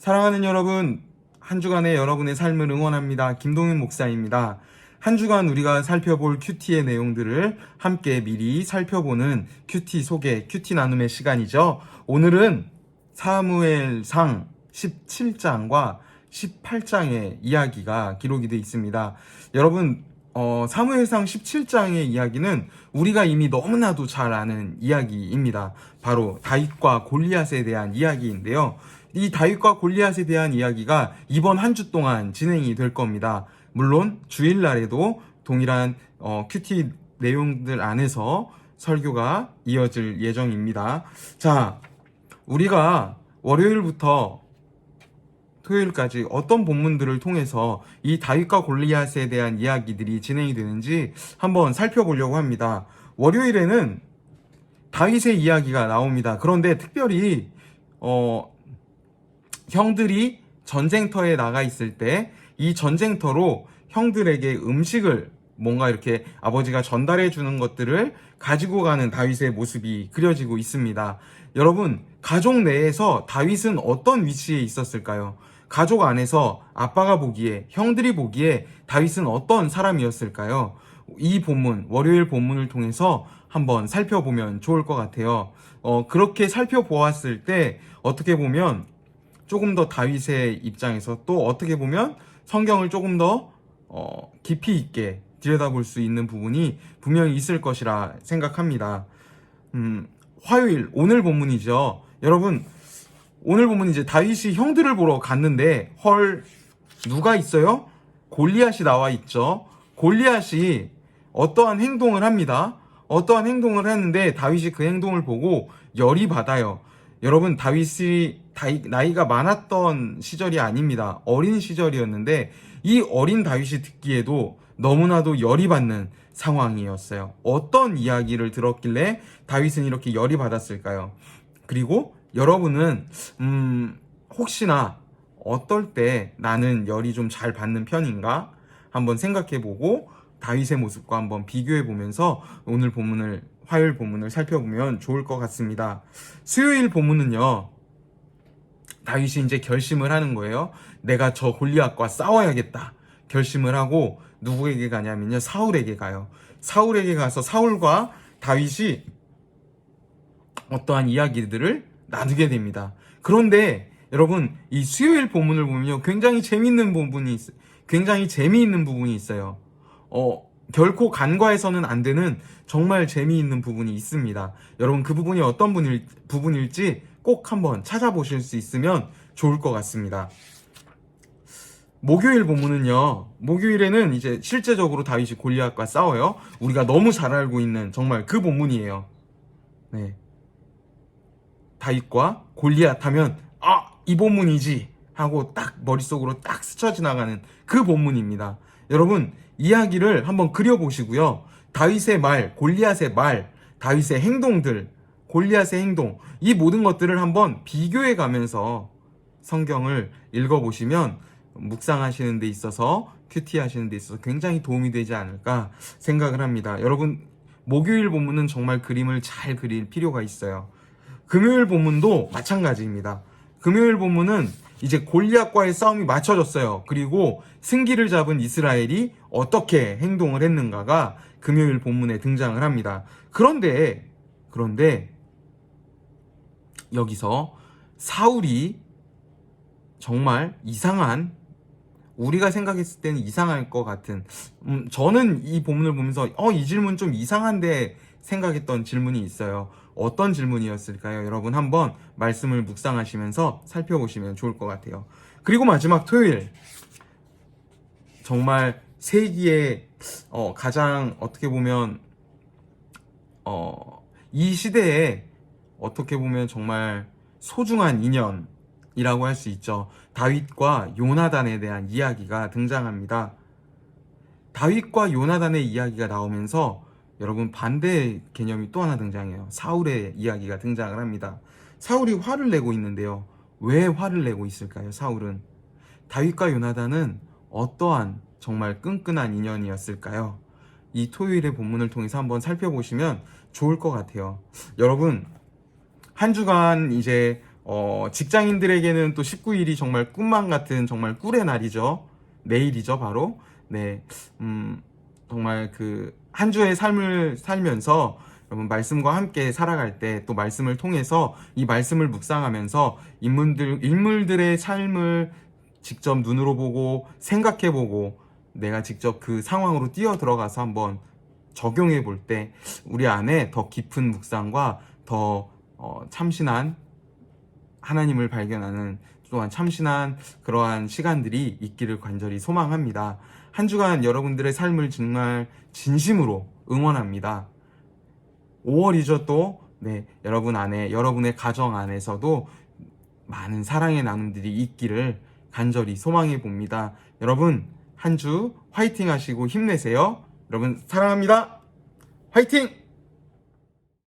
사랑하는 여러분, 한 주간의 여러분의 삶을 응원합니다. 김동윤 목사입니다. 한 주간 우리가 살펴볼 큐티의 내용들을 함께 미리 살펴보는 큐티 소개, 큐티 나눔의 시간이죠. 오늘은 사무엘상 17장과 18장의 이야기가 기록이 되어 있습니다. 여러분, 사무엘상 17장의 이야기는 우리가 이미 너무나도 잘 아는 이야기입니다. 바로 다윗과 골리앗에 대한 이야기인데요. 이 다윗과 골리앗에 대한 이야기가 이번 한 주 동안 진행이 될 겁니다. 물론 주일날에도 동일한 큐티 내용들 안에서 설교가 이어질 예정입니다. 자, 우리가 월요일부터 토요일까지 어떤 본문들을 통해서 이 다윗과 골리앗에 대한 이야기들이 진행이 되는지 한번 살펴보려고 합니다. 월요일에는 다윗의 이야기가 나옵니다. 그런데 특별히 형들이 전쟁터에 나가 있을 때 이 전쟁터로 형들에게 음식을 뭔가 이렇게 아버지가 전달해 주는 것들을 가지고 가는 다윗의 모습이 그려지고 있습니다. 여러분, 가족 내에서 다윗은 어떤 위치에 있었을까요? 가족 안에서 아빠가 보기에, 형들이 보기에 다윗은 어떤 사람이었을까요? 이 본문, 월요일 본문을 통해서 한번 살펴보면 좋을 것 같아요. 그렇게 살펴보았을 때 어떻게 보면 조금 더 다윗의 입장에서, 또 어떻게 보면 성경을 조금 더 깊이 있게 들여다볼 수 있는 부분이 분명히 있을 것이라 생각합니다. 화요일, 오늘 본문이죠. 여러분, 오늘 본문 이제 다윗이 형들을 보러 갔는데, 누가 있어요? 골리앗이 나와 있죠. 골리앗이 어떠한 행동을 합니다. 어떠한 행동을 했는데 다윗이 그 행동을 보고 열이 받아요. 여러분, 다윗이 나이가 많았던 시절이 아닙니다. 어린 시절이었는데 이 어린 다윗이 듣기에도 너무나도 열이 받는 상황이었어요. 어떤 이야기를 들었길래 다윗은 이렇게 열이 받았을까요? 그리고 여러분은 혹시나 어떨 때 나는 열이 좀 잘 받는 편인가? 한번 생각해보고 다윗의 모습과 한번 비교해보면서 오늘 화요일 본문을 살펴보면 좋을 것 같습니다. 수요일 본문은요, 다윗이 이제 결심을 하는 거예요. 내가 저 골리앗과 싸워야겠다 결심을 하고 누구에게 가냐면요, 사울에게 가요. 사울에게 가서 사울과 다윗이 어떠한 이야기들을 나누게 됩니다. 그런데 여러분, 이 수요일 본문을 보면요, 굉장히 재미있는 부분이 있어요. 결코 간과해서는 안 되는 정말 재미있는 부분이 있습니다. 여러분, 그 부분이 어떤 부분일지 꼭 한번 찾아보실 수 있으면 좋을 것 같습니다. 목요일 본문은요, 목요일에는 이제 실제적으로 다윗이 골리앗과 싸워요. 우리가 너무 잘 알고 있는 정말 그 본문이에요. 네. 다윗과 골리앗 하면 이 본문이지 하고 딱 머릿속으로 딱 스쳐 지나가는 그 본문입니다. 여러분, 이야기를 한번 그려보시고요. 다윗의 말, 골리앗의 말, 다윗의 행동들, 골리앗의 행동, 이 모든 것들을 한번 비교해 가면서 성경을 읽어보시면 묵상하시는 데 있어서, 큐티 하시는 데 있어서 굉장히 도움이 되지 않을까 생각을 합니다. 여러분, 목요일 본문은 정말 그림을 잘 그릴 필요가 있어요. 금요일 본문도 마찬가지입니다. 금요일 본문은 이제 골리앗과의 싸움이 맞춰졌어요. 그리고 승기를 잡은 이스라엘이 어떻게 행동을 했는가가 금요일 본문에 등장을 합니다. 그런데 여기서 사울이 정말 이상한, 우리가 생각했을 때는 이상할 것 같은, 저는 이 본문을 보면서 이 질문 좀 이상한데 생각했던 질문이 있어요. 어떤 질문이었을까요? 여러분, 한번 말씀을 묵상하시면서 살펴보시면 좋을 것 같아요. 그리고 마지막 토요일, 정말 세기의 가장 어떻게 보면 이 시대에 어떻게 보면 정말 소중한 인연이라고 할 수 있죠. 다윗과 요나단에 대한 이야기가 등장합니다. 다윗과 요나단의 이야기가 나오면서 여러분, 반대 개념이 또 하나 등장해요. 사울의 이야기가 등장을 합니다. 사울이 화를 내고 있는데요. 왜 화를 내고 있을까요? 사울은. 다윗과 요나단은 어떠한 정말 끈끈한 인연이었을까요? 이 토요일의 본문을 통해서 한번 살펴보시면 좋을 것 같아요. 여러분, 한 주간 이제 직장인들에게는 또 19일이 정말 꿈만 같은 정말 꿀의 날이죠. 내일이죠, 바로. 네, 정말 그 한 주의 삶을 살면서 여러분 말씀과 함께 살아갈 때 또 말씀을 통해서 이 말씀을 묵상하면서 인물들의 삶을 직접 눈으로 보고 생각해 보고 내가 직접 그 상황으로 뛰어 들어가서 한번 적용해 볼 때 우리 안에 더 깊은 묵상과 더 참신한 하나님을 발견하는 또한 참신한 그러한 시간들이 있기를 간절히 소망합니다. 한 주간 여러분들의 삶을 정말 진심으로 응원합니다. 5월이죠 또. 네, 여러분 안에, 여러분의 가정 안에서도 많은 사랑의 나눔들이 있기를 간절히 소망해 봅니다. 여러분, 한 주 화이팅 하시고 힘내세요. 여러분, 사랑합니다. 화이팅!